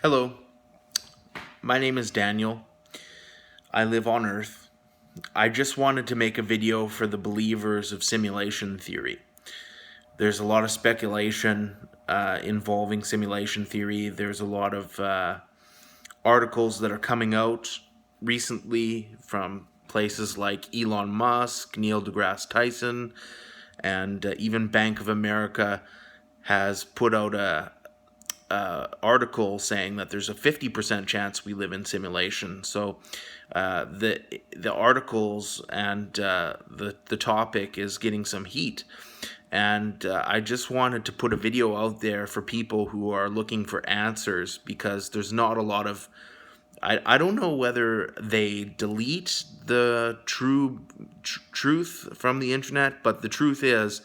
Hello, my name is Daniel. I live on Earth. I just wanted to make a video for the believers of simulation theory. There's a lot of speculation involving simulation theory. There's a lot of articles that are coming out recently from places like Elon Musk, Neil deGrasse Tyson, and even Bank of America has put out a article saying that there's a 50% chance we live in simulation. So the articles and the topic is getting some heat. And I just wanted to put a video out there for people who are looking for answers, because there's not a lot of I don't know whether they delete the truth from the internet, but the truth is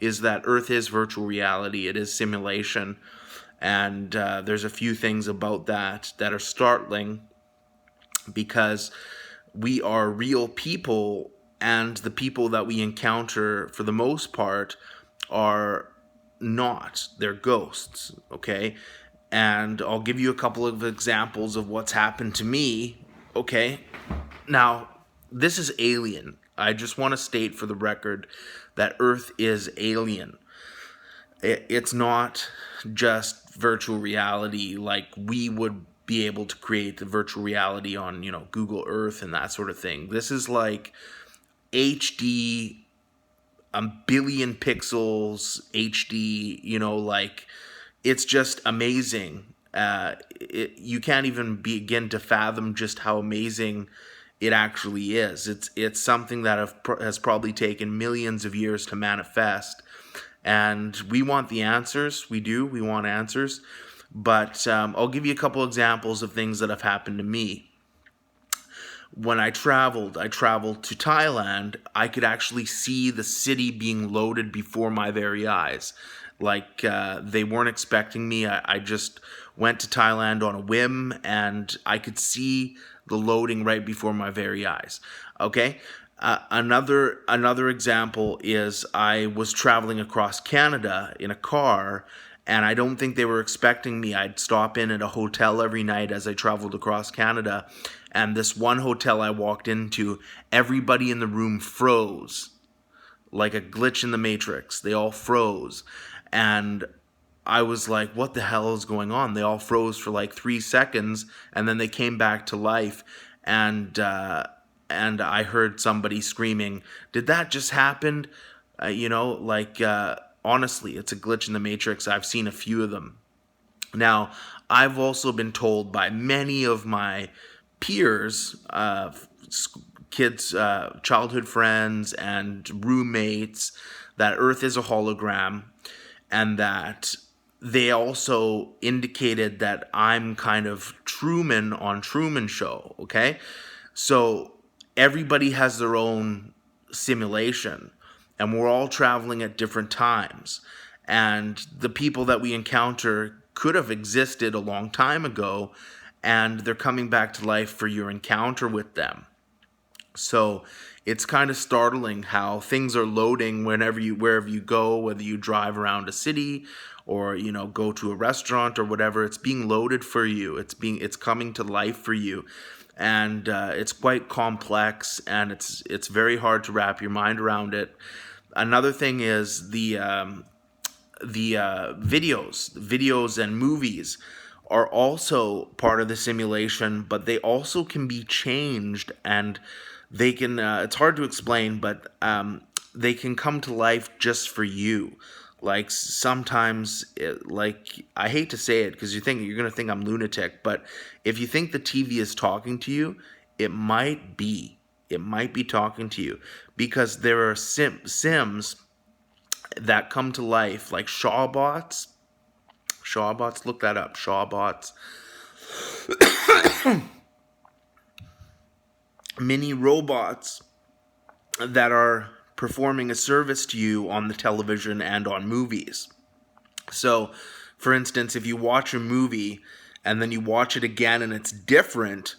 that Earth is virtual reality. It is simulation. And there's a few things about that are startling, because we are real people, and the people that we encounter, for the most part, are not. They're ghosts, okay? And I'll give you a couple of examples of what's happened to me, okay? Now, this is alien. I just want to state for the record that Earth is alien. It's not just virtual reality like we would be able to create the virtual reality on, Google Earth and that sort of thing. This is like HD, a billion pixels, HD, like it's just amazing. You can't even begin to fathom just how amazing it actually is. It's something that has probably taken millions of years to manifest. And we want the answers. We do. We want answers. But I'll give you a couple examples of things that have happened to me. When I traveled to Thailand. I could actually see the city being loaded before my very eyes. Like they weren't expecting me. I just went to Thailand on a whim, and I could see the loading right before my very eyes. Okay? Another example is I was traveling across Canada in a car, and I don't think they were expecting me. I'd stop in at a hotel every night as I traveled across Canada, and this one hotel I walked into, everybody in the room froze, like a glitch in the Matrix. They all froze, and I was like, what the hell is going on? They all froze for like 3 seconds, and then they came back to life, and I heard somebody screaming, "Did that just happen?" Honestly, it's a glitch in the Matrix. I've seen a few of them. Now, I've also been told by many of my peers, kids, childhood friends, and roommates, that Earth is a hologram, and that they also indicated that I'm kind of Truman on Truman Show, okay? So everybody has their own simulation, and we're all traveling at different times. And the people that we encounter could have existed a long time ago, and they're coming back to life for your encounter with them. So it's kind of startling how things are loading wherever you go, whether you drive around a city or go to a restaurant or whatever. It's being loaded for you. It's coming to life for you. And it's quite complex, and it's very hard to wrap your mind around it. Another thing is the videos and movies are also part of the simulation, but they also can be changed, and they can. It's hard to explain, but they can come to life just for you. Like sometimes, I hate to say it because you're going to think I'm lunatic, but if you think the TV is talking to you, it might be talking to you, because there are Sims that come to life, like Shawbots. Shawbots, look that up. Shawbots. Mini robots that are performing a service to you on the television and on movies. So, for instance, if you watch a movie and then you watch it again and it's different,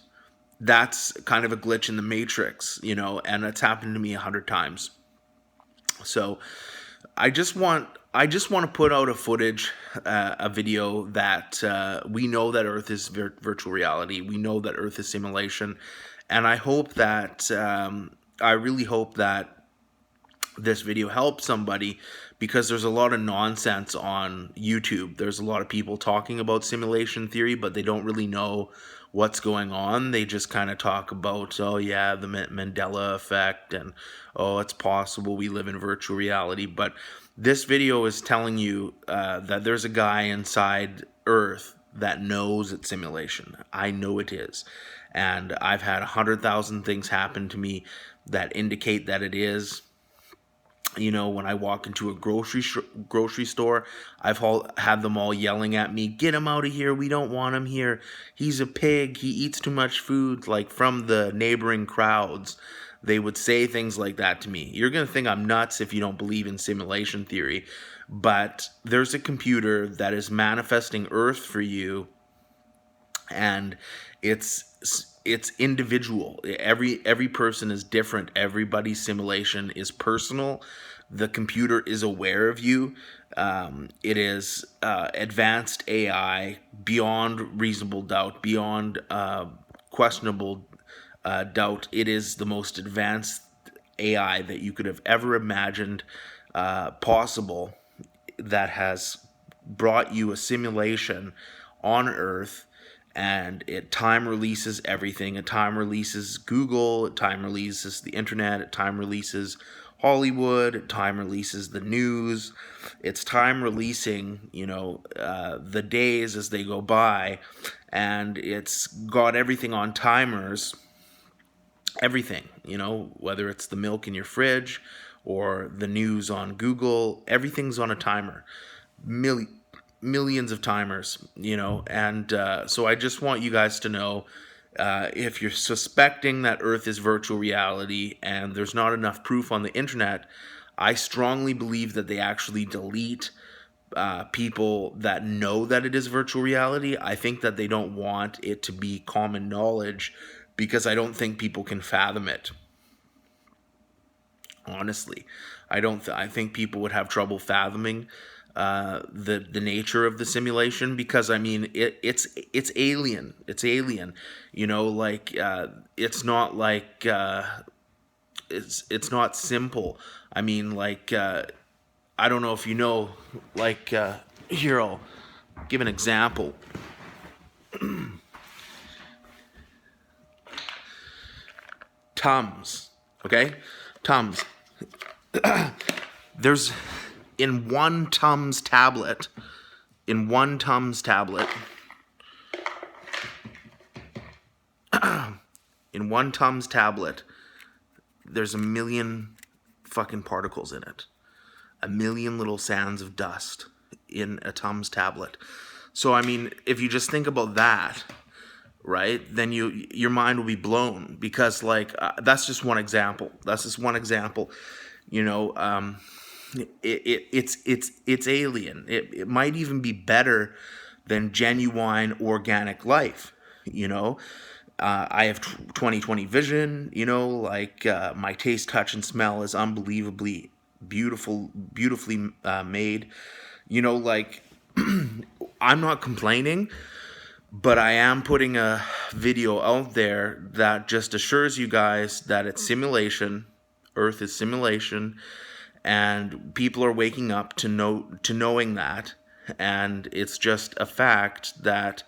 that's kind of a glitch in the Matrix, and it's happened to me 100 times. So I just want I just want to put out a video that we know that Earth is virtual reality. We know that Earth is simulation, and I hope that I really hope that this video helps somebody, because there's a lot of nonsense on YouTube. There's a lot of people talking about simulation theory, but they don't really know what's going on. They just kind of talk about, oh yeah, the Mandela effect, and oh, it's possible we live in virtual reality. But this video is telling you that there's a guy inside Earth that knows it's simulation. I know it is. And I've had 100,000 things happen to me that indicate that it is. You know, when I walk into a grocery store, I've had them all yelling at me, "Get him out of here, we don't want him here. He's a pig, he eats too much food." Like, from the neighboring crowds, they would say things like that to me. You're going to think I'm nuts if you don't believe in simulation theory, but there's a computer that is manifesting Earth for you, and it's individual. Every person is different. Everybody's simulation is personal. The computer is aware of you. It is advanced AI beyond reasonable doubt, beyond questionable doubt. It is the most advanced AI that you could have ever imagined possible, that has brought you a simulation on Earth. And it time releases everything. It time releases Google. It time releases the internet. It time releases Hollywood. It time releases the news. It's time releasing, the days as they go by. And it's got everything on timers. Everything, whether it's the milk in your fridge or the news on Google, everything's on a timer. Millions of timers, and so I just want you guys to know, if you're suspecting that Earth is virtual reality and there's not enough proof on the internet, I strongly believe that they actually delete people that know that it is virtual reality. I think that they don't want it to be common knowledge, because I don't think people can fathom it. Honestly, I think people would have trouble fathoming the nature of the simulation, because it's alien. It's alien. It's not like it's not simple. I don't know if you know, here, I'll give an example. Tums, okay? Tums. There's in one Tums tablet, there's a million fucking particles in it. A million little sands of dust in a Tums tablet. So, if you just think about that, right, then your mind will be blown, because that's just one example. It's alien. It might even be better than genuine organic life. I have 20/20 vision. My taste, touch, and smell is unbelievably beautifully made. I'm not complaining, but I am putting a video out there that just assures you guys that it's simulation. Earth is simulation, and people are waking up to knowing that, and it's just a fact that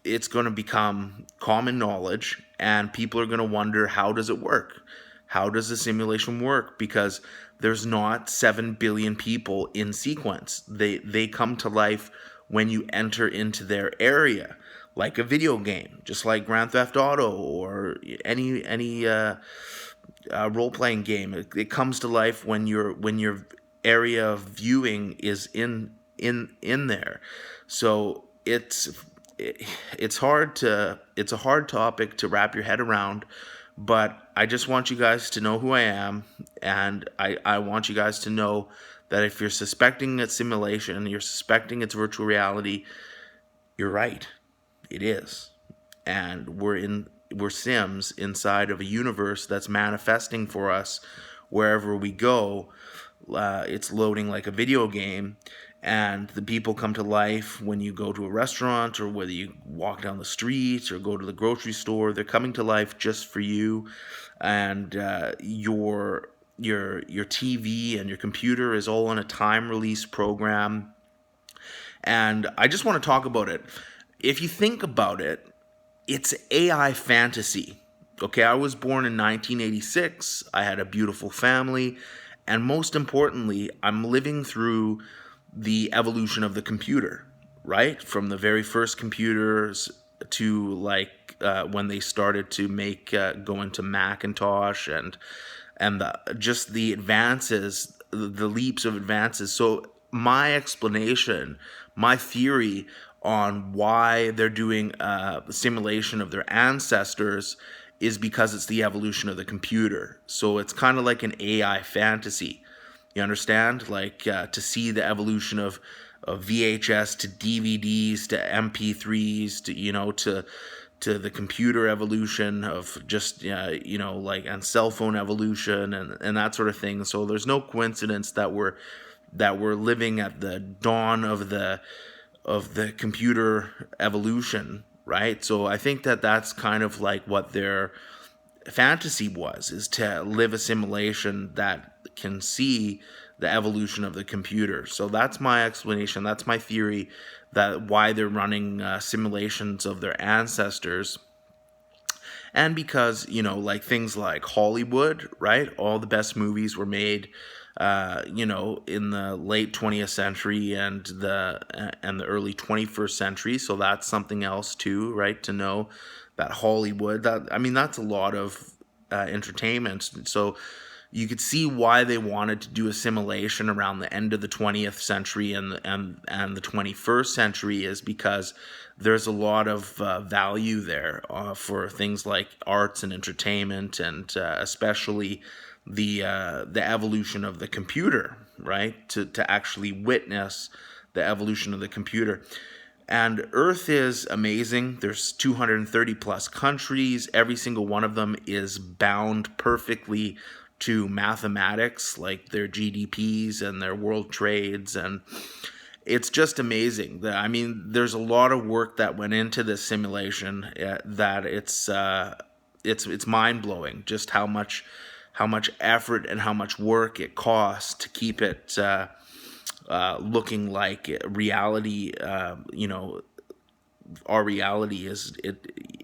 it's going to become common knowledge, and people are going to wonder, how does it work? How does the simulation work? Because there's not 7 billion people in sequence. They come to life when you enter into their area, like a video game, just like Grand Theft Auto or any role-playing game. It comes to life when your area of viewing is in there. So it's a hard topic to wrap your head around, but I just want you guys to know who I am, and I want you guys to know that if you're suspecting it's simulation, you're suspecting it's virtual reality, you're right. It is. And we're Sims inside of a universe that's manifesting for us wherever we go. it's loading like a video game, and the people come to life when you go to a restaurant, or whether you walk down the street or go to the grocery store. They're coming to life just for you, and your TV and your computer is all on a time release program. And I just want to talk about it. If you think about it, it's AI fantasy. Okay, I was born in 1986. I had a beautiful family. And most importantly, I'm living through the evolution of the computer, right? From the very first computers to when they started to make go into Macintosh, and just the advances, the leaps of advances. So my explanation, my theory on why they're doing a simulation of their ancestors is because it's the evolution of the computer. So it's kind of like an AI fantasy. You understand? Like to see the evolution of VHS to DVDs to MP3s to the computer evolution of just and cell phone evolution and that sort of thing. So there's no coincidence that we're living at the dawn of the computer evolution, right? So I think that that's kind of like what their fantasy was, is to live a simulation that can see the evolution of the computer. So that's my explanation. That's my theory, that why they're running simulations of their ancestors. And because, like things like Hollywood, right? All the best movies were made, in the late 20th century and the early 21st century. So that's something else too, right? To know that Hollywood, that's a lot of entertainment. So you could see why they wanted to do a simulation around the end of the 20th century and the 21st century, is because there's a lot of value there for things like arts and entertainment, and especially the evolution of the computer, right? To actually witness the evolution of the computer. And Earth is amazing. There's 230 plus countries. Every single one of them is bound perfectly to mathematics, like their GDPs and their world trades. And it's just amazing. There's a lot of work that went into this simulation that it's mind-blowing just how much effort and how much work it costs to keep it looking like reality. Our reality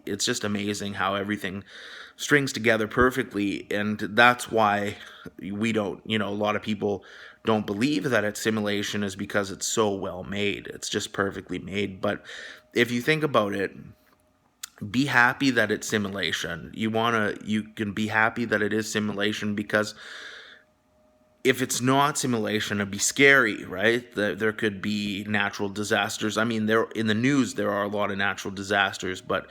it's just amazing how everything strings together perfectly. And that's why we don't, a lot of people don't believe that it's simulation, is because it's so well made. It's just perfectly made. But if you think about it, be happy that it's simulation. You can be happy that it is simulation, because if it's not simulation, it'd be scary, right? There could be natural disasters. There in the news there are a lot of natural disasters, but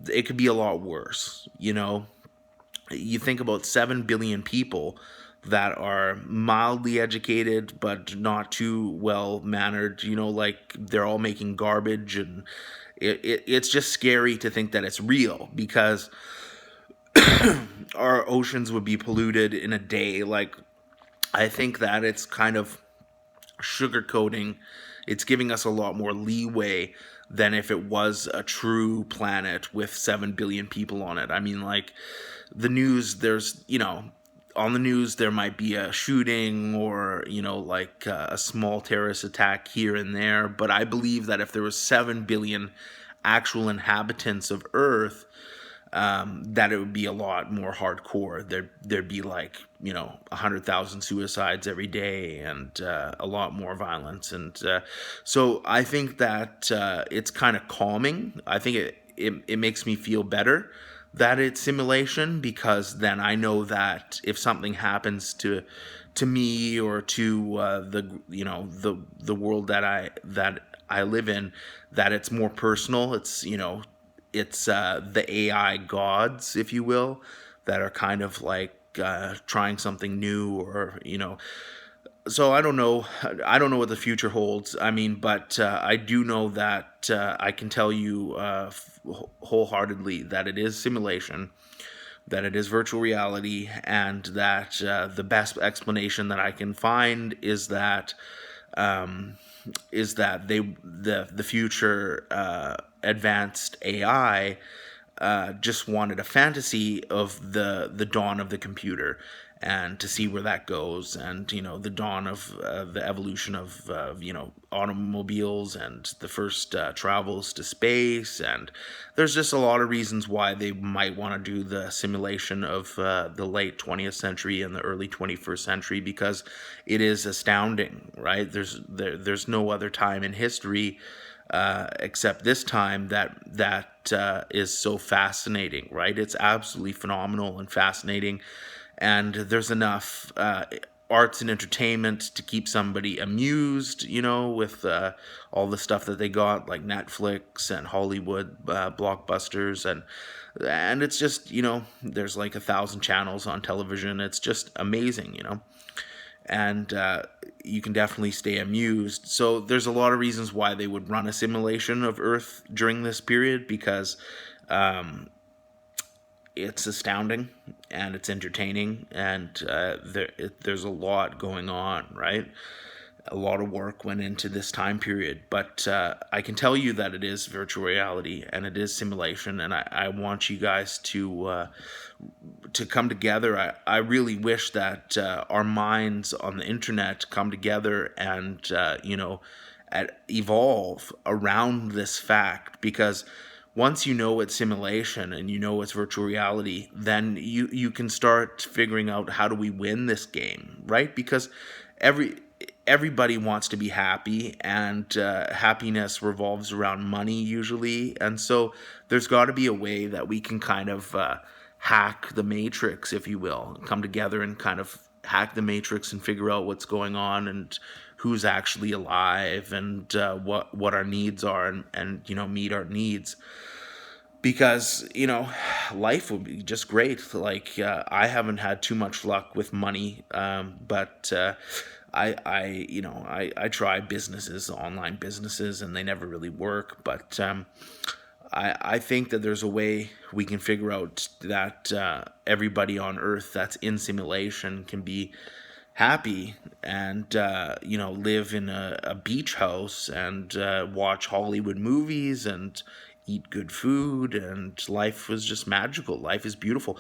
it could be a lot worse. You think about 7 billion people that are mildly educated but not too well mannered. Like they're all making garbage, and it's just scary to think that it's real, because our oceans would be polluted in a day. Like, I think that it's kind of sugarcoating. It's giving us a lot more leeway than if it was a true planet with 7 billion people on it. Like the news, on the news there might be a shooting or, like a small terrorist attack here and there. But I believe that if there was 7 billion actual inhabitants of Earth, that it would be a lot more hardcore. There'd be 100,000 suicides every day, and a lot more violence. And so I think that it's kind of calming. I think it makes me feel better that it's simulation, because then I know that if something happens to me or to the world that I live in, that it's more personal. It's the AI gods, if you will, that are kind of like trying something new, or So I don't know what the future holds. But I do know that I can tell you wholeheartedly that it is simulation. that it is virtual reality, and that the best explanation that I can find is that the future advanced AI just wanted a fantasy of the dawn of the computer, and to see where that goes, and the dawn of the evolution of automobiles, and the first travels to space. And there's just a lot of reasons why they might want to do the simulation of the late 20th century and the early 21st century, because it is astounding, right? There's no other time in history except this time that is so fascinating, right? It's absolutely phenomenal and fascinating, and there's enough arts and entertainment to keep somebody amused, with all the stuff that they got, like Netflix and Hollywood blockbusters, and it's just, there's like 1,000 channels on television. It's just amazing, and you can definitely stay amused. So there's a lot of reasons why they would run a simulation of Earth during this period, because it's astounding and it's entertaining, and there's a lot going on, right? A lot of work went into this time period, but I can tell you that it is virtual reality and it is simulation, and I want you guys to come together. I really wish that our minds on the internet come together and evolve around this fact, because once you know it's simulation and you know it's virtual reality, then you can start figuring out, how do we win this game, right? Because everybody wants to be happy, and happiness revolves around money usually, and so there's got to be a way that we can kind of hack the matrix, if you will, come together and kind of hack the matrix and figure out what's going on, and who's actually alive, and what our needs are, and meet our needs. Because life would be just great. Like I haven't had too much luck with money, but I try businesses, online businesses, and they never really work. But I think that there's a way we can figure out that everybody on Earth that's in simulation can be happy, and live in a beach house, and watch Hollywood movies, and eat good food, and life was just magical. Life is beautiful.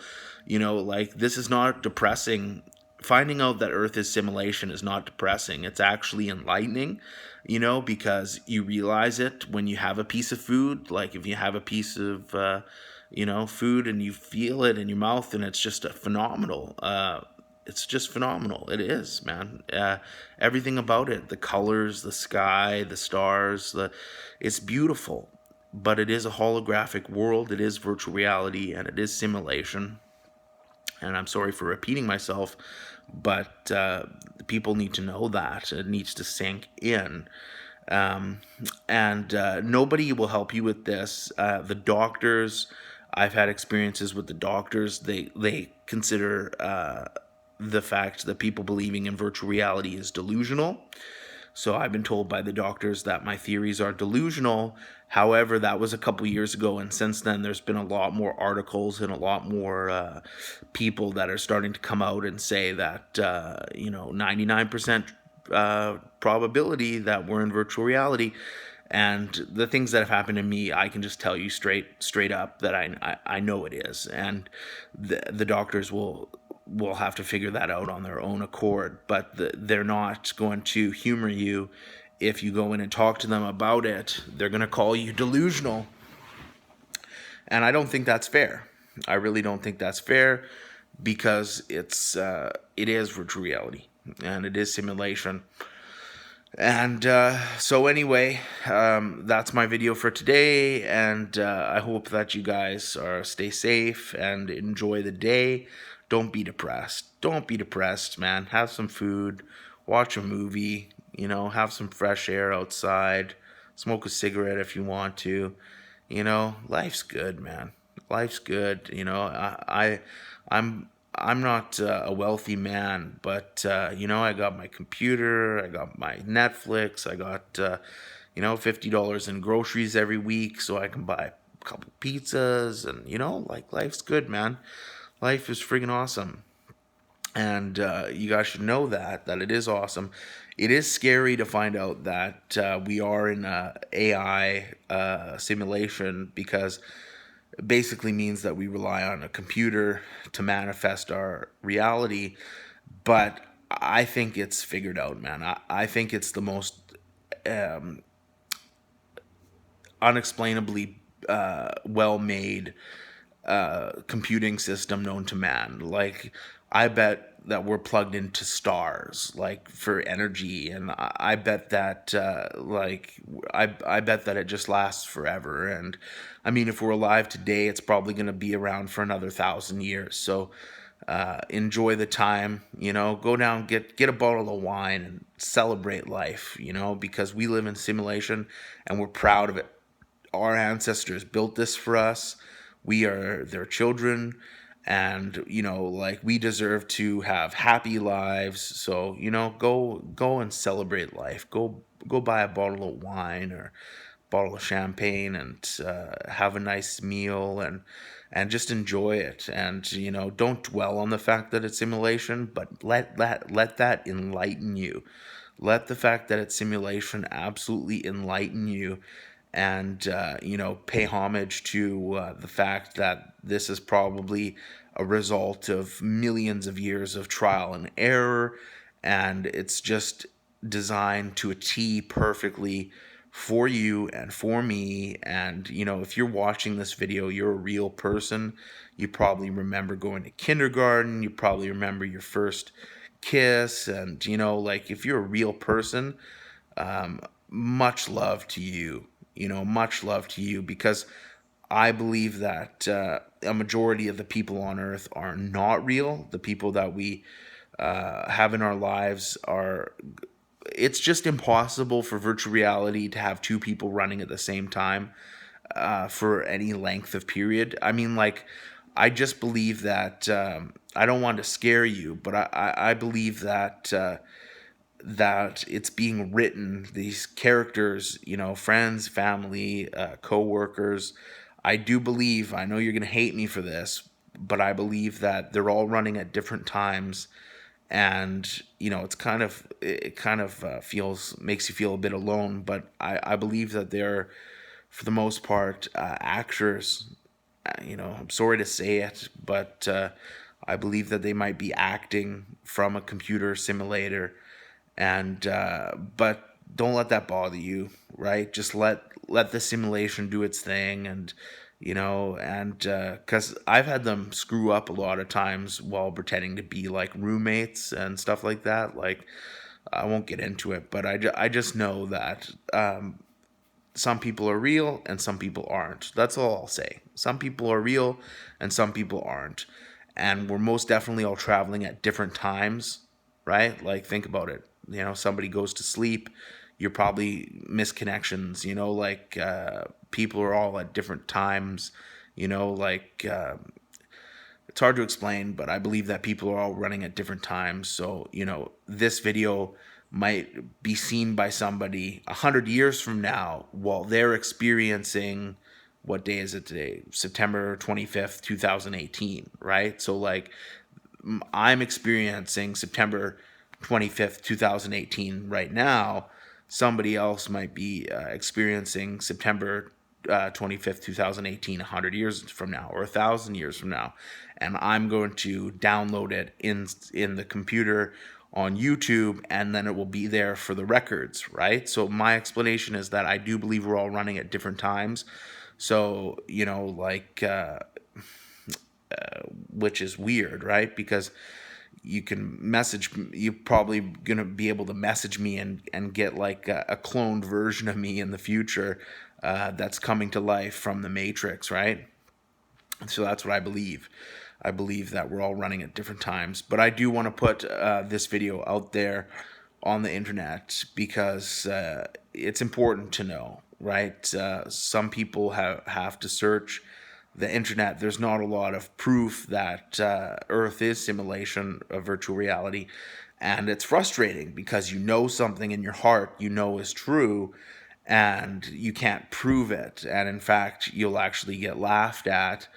Like, this is not depressing. Finding out that Earth is simulation is not depressing. It's actually enlightening, because you realize it when you have a piece of food. Like, if you have a piece of food and you feel it in your mouth, and it's just phenomenal. It's just phenomenal. It is, man. Everything about it, the colors, the sky, the stars, it's beautiful. But it is a holographic world. It is virtual reality, and it is simulation. And I'm sorry for repeating myself, but people need to know that. It needs to sink in. And nobody will help you with this. The doctors, I've had experiences with the doctors. They consider the fact that people believing in virtual reality is delusional. So I've been told by the doctors that my theories are delusional. However, that was a couple years ago, and since then there's been a lot more articles and a lot more people that are starting to come out and say that 99% probability that we're in virtual reality. And the things that have happened to me, I can just tell you straight up that I know it is, and the doctors will have to figure that out on their own accord, but they're not going to humor you. If you go in and talk to them about it, they're going to call you delusional. And I don't think that's fair. I really don't think that's fair, because it is virtual reality, and it is simulation. And so anyway, that's my video for today, and I hope that you guys stay safe and enjoy the day. Don't be depressed. Don't be depressed, man. Have some food, watch a movie, have some fresh air outside, smoke a cigarette if you want to. Life's good, man. Life's good. I'm not a wealthy man, but I got my computer, I got my Netflix, I got $50 in groceries every week, so I can buy a couple pizzas, and like, life's good, man. Life is friggin' awesome. And you guys should know that it is awesome. It is scary to find out that we are in a AI simulation, because it basically means that we rely on a computer to manifest our reality. But I think it's figured out, man. I think it's the most unexplainably well made computing system known to man. Like, I bet that we're plugged into stars, like, for energy, and I bet that I bet that it just lasts forever. And I mean, if we're alive today, it's probably going to be around for another 1,000 years. So enjoy the time, go down, get a bottle of wine and celebrate life, because we live in simulation and we're proud of it. Our ancestors built this for us. We are their children, and like, we deserve to have happy lives. So go and celebrate life. Go buy a bottle of wine or bottle of champagne and have a nice meal, and just enjoy it. And don't dwell on the fact that it's simulation, but let that enlighten you. Let the fact that it's simulation absolutely enlighten you, and pay homage to the fact that this is probably a result of millions of years of trial and error, and it's just designed to a T perfectly for you and for me. And if you're watching this video, you're a real person. You probably remember going to kindergarten. You probably remember your first kiss. And like, if you're a real person, much love to you. Much love to you, because I believe that a majority of the people on earth are not real. The people that we have in our lives are. It's just impossible for virtual reality to have two people running at the same time for any length of period. I mean, like, I just believe that I don't want to scare you, but I believe that that it's being written, these characters, friends, family, co-workers. I do believe, I know you're going to hate me for this, but I believe that they're all running at different times. And it kind of makes you feel a bit alone, but I believe that they're, for the most part, actors. I'm sorry to say it, but I believe that they might be acting from a computer simulator. And but don't let that bother you, right? Just let the simulation do its thing. And because I've had them screw up a lot of times while pretending to be like roommates and stuff like that. Like, I won't get into it, but I just know that some people are real and some people aren't. That's all I'll say. Some people are real and some people aren't. And we're most definitely all traveling at different times, right? Like, think about it. Somebody goes to sleep, you're probably misconnections, like, people are all at different times, like, it's hard to explain, but I believe that people are all running at different times. So, this video might be seen by somebody 100 years from now while they're experiencing, what day is it today? September 25th, 2018, right? So, like, I'm experiencing September 25th, 2018 right now. Somebody else might be experiencing September 25th, 2018, 100 years from now or 1,000 years from now. And I'm going to download it in the computer on YouTube, and then it will be there for the records, right? So my explanation is that I do believe we're all running at different times. So, like, which is weird, right? Because you're probably going to be able to message me and get like a cloned version of me in the future that's coming to life from the Matrix, right? So that's what I believe. I believe that we're all running at different times. But I do want to put this video out there on the internet because it's important to know, right? Some people have to search the internet. There's not a lot of proof that Earth is simulation of virtual reality. And it's frustrating because something in your heart is true, and you can't prove it. And in fact, you'll actually get laughed at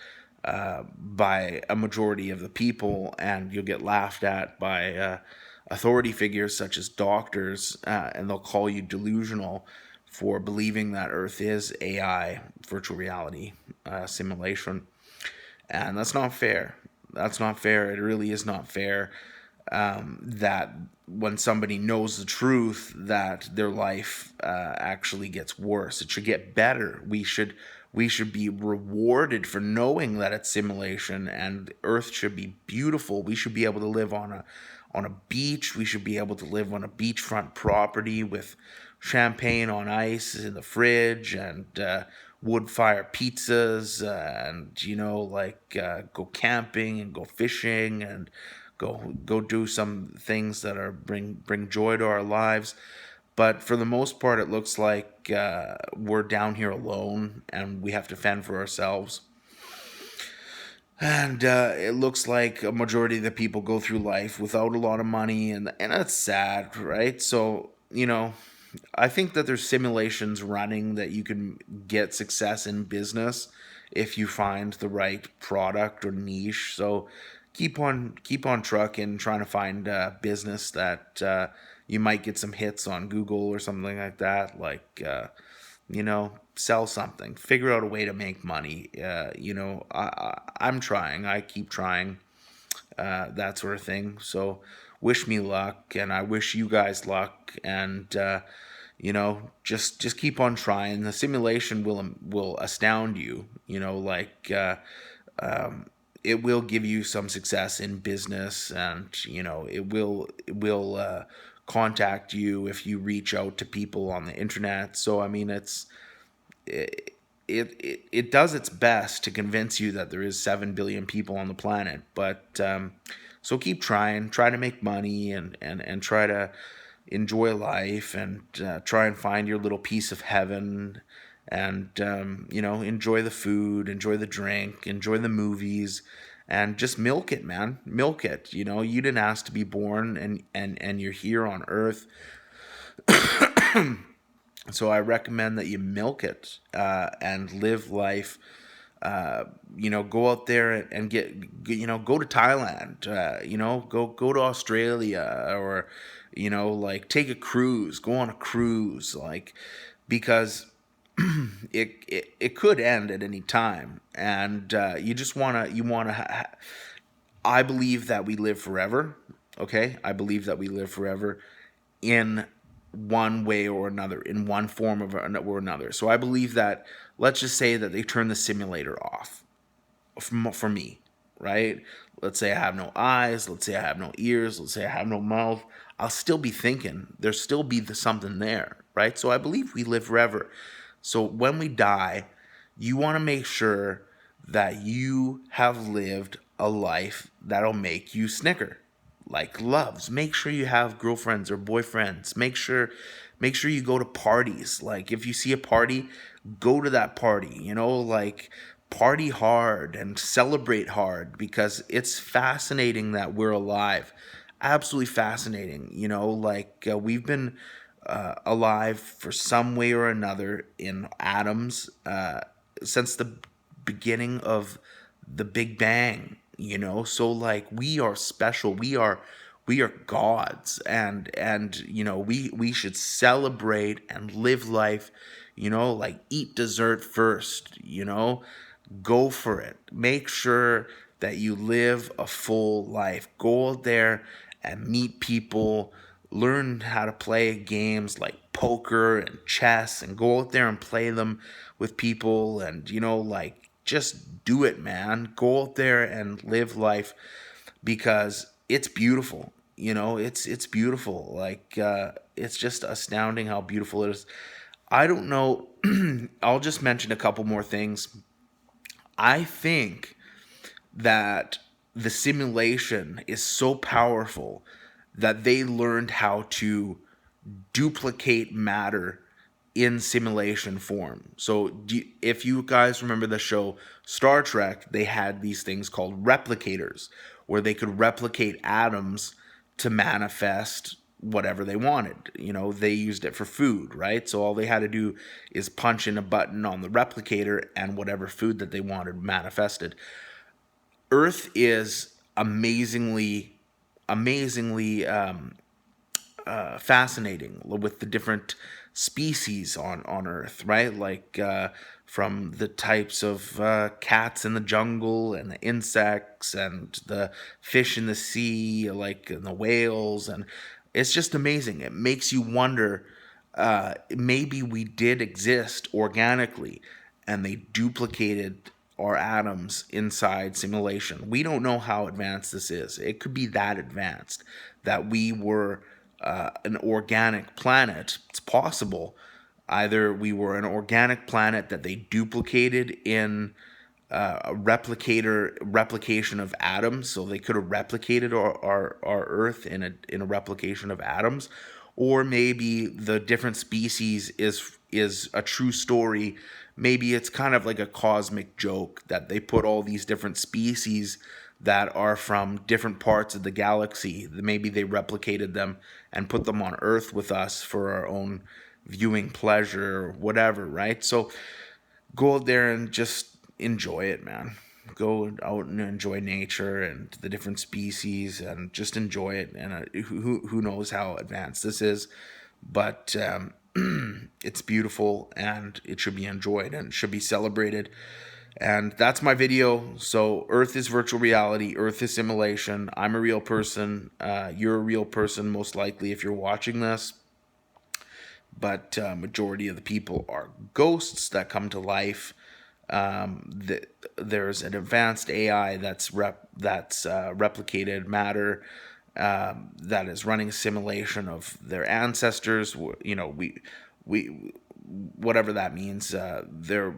by a majority of the people, and you'll get laughed at by authority figures such as doctors, and they'll call you delusional for believing that Earth is AI, virtual reality simulation. And that's not fair. That's not fair. It really is not fair, that when somebody knows the truth, that their life actually gets worse. It should get better. We should be rewarded for knowing that it's simulation, and Earth should be beautiful. We should be able to live on a beach. We should be able to live on a beachfront property with champagne on ice in the fridge, and wood fire pizzas, and go camping and go fishing and go do some things that are bring joy to our lives. But for the most part, it looks like we're down here alone, and we have to fend for ourselves. And it looks like a majority of the people go through life without a lot of money, and that's sad, right? So, I think that there's simulations running that you can get success in business if you find the right product or niche. So keep on trucking, trying to find a business that you might get some hits on Google or something like that. Sell something, figure out a way to make money. I'm trying. I keep trying, that sort of thing. So wish me luck, and I wish you guys luck, and just keep on trying. The simulation will astound you. It will give you some success in business, and it will contact you if you reach out to people on the internet. So I mean, it does its best to convince you that there is 7 billion people on the planet. But so keep trying, try to make money, and try to enjoy life, and try and find your little piece of heaven, and enjoy the food, enjoy the drink, enjoy the movies, and just milk it, man. Milk it. You didn't ask to be born, and you're here on Earth. So I recommend that you milk it, and live life. Go out there and go to Thailand. Go to Australia, or take a cruise. Go on a cruise, because it could end at any time, and you wanna. I believe that we live forever. Okay, I believe that we live forever in one way or another, in one form or another. So I believe that, let's just say that they turn the simulator off for me, right? Let's say I have no eyes, let's say I have no ears, let's say I have no mouth. I'll still be thinking. There'll still be something there, right? So I believe we live forever. So when we die, you want to make sure that you have lived a life that'll make you snicker, like loves. Make sure you have girlfriends or boyfriends. Make sure you go to parties. Like, if you see a party, go to that party. Party hard and celebrate hard, because it's fascinating that we're alive. Absolutely fascinating. We've been alive for some way or another in atoms, since the beginning of the Big Bang. So we are special. We are gods, and we should celebrate and live life. Eat dessert first. Go for it. Make sure that you live a full life. Go out there and meet people. Learn how to play games like poker and chess, and go out there and play them with people, and just do it, man. Go out there and live life, because it's beautiful. It's beautiful. It's just astounding how beautiful it is. I don't know. I'll just mention a couple more things. I think that the simulation is so powerful that they learned how to duplicate matter in simulation form. So if you guys remember the show Star Trek, they had these things called replicators, where they could replicate atoms to manifest whatever they wanted. They used it for food, right? So all they had to do is punch in a button on the replicator, and whatever food that they wanted manifested. Earth is amazingly fascinating with the different species on Earth, right? Like from the types of cats in the jungle and the insects and the fish in the sea, like and the whales, and it's just amazing. It makes you wonder. Maybe we did exist organically, and they duplicated our atoms inside simulation. We don't know how advanced this is. It could be that advanced that we were an organic planet. It's possible. Either we were an organic planet that they duplicated in a replication of atoms, so they could have replicated our Earth in a replication of atoms, or maybe the different species is a true story. Maybe it's kind of like a cosmic joke that they put all these different species that are from different parts of the galaxy. Maybe they replicated them and put them on Earth with us for our own viewing pleasure or whatever, right? So go out there and just enjoy it, man. Go out and enjoy nature and the different species and just enjoy it. And who knows how advanced this is, but it's beautiful and it should be enjoyed and should be celebrated. And that's my video. So Earth is virtual reality. Earth is simulation. I'm a real person. You're a real person, most likely, if you're watching this. But majority of the people are ghosts that come to life. There's an advanced AI that's replicated matter that is running a simulation of their ancestors. You know, we whatever that means. They're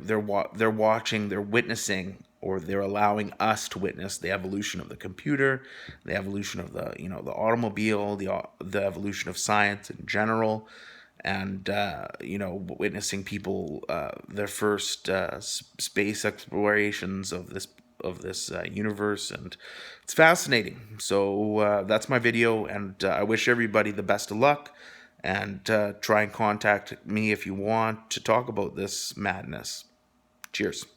watching, they're witnessing, or they're allowing us to witness the evolution of the computer, the evolution of the the automobile, the evolution of science in general. And witnessing people their first space explorations of this universe, and it's fascinating. So that's my video, and I wish everybody the best of luck, and try and contact me if you want to talk about this madness. Cheers.